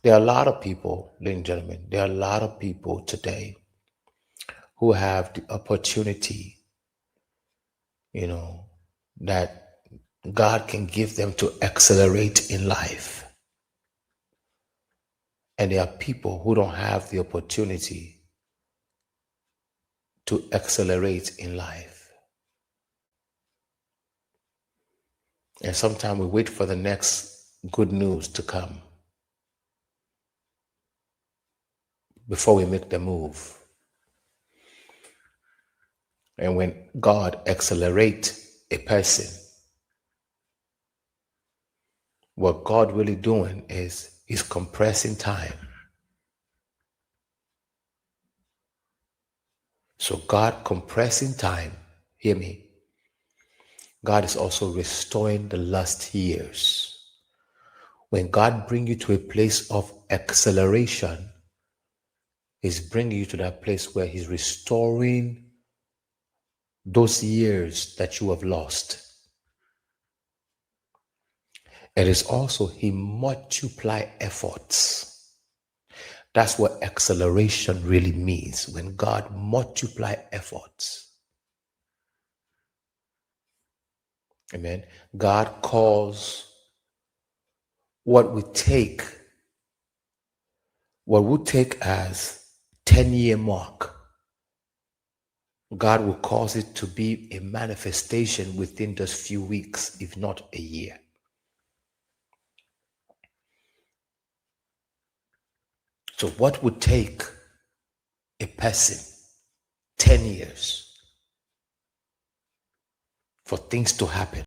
There are a lot of people, ladies and gentlemen, there are a lot of people today who have the opportunity, you know, that God can give them to accelerate in life. And there are people who don't have the opportunity to accelerate in life. And sometimes we wait for the next good news to come before we make the move. And when God accelerates a person, what God really doing is He's compressing time. So God compressing time, hear me, God is also restoring the lost years. When God brings you to a place of acceleration, He's bringing you to that place where He's restoring those years that you have lost. It is also He multiply efforts. That's what acceleration really means, when God multiply efforts. Amen. God calls what we take as 10-year mark. God will cause it to be a manifestation within just few weeks, if not a year. So what would take a person 10 years for things to happen?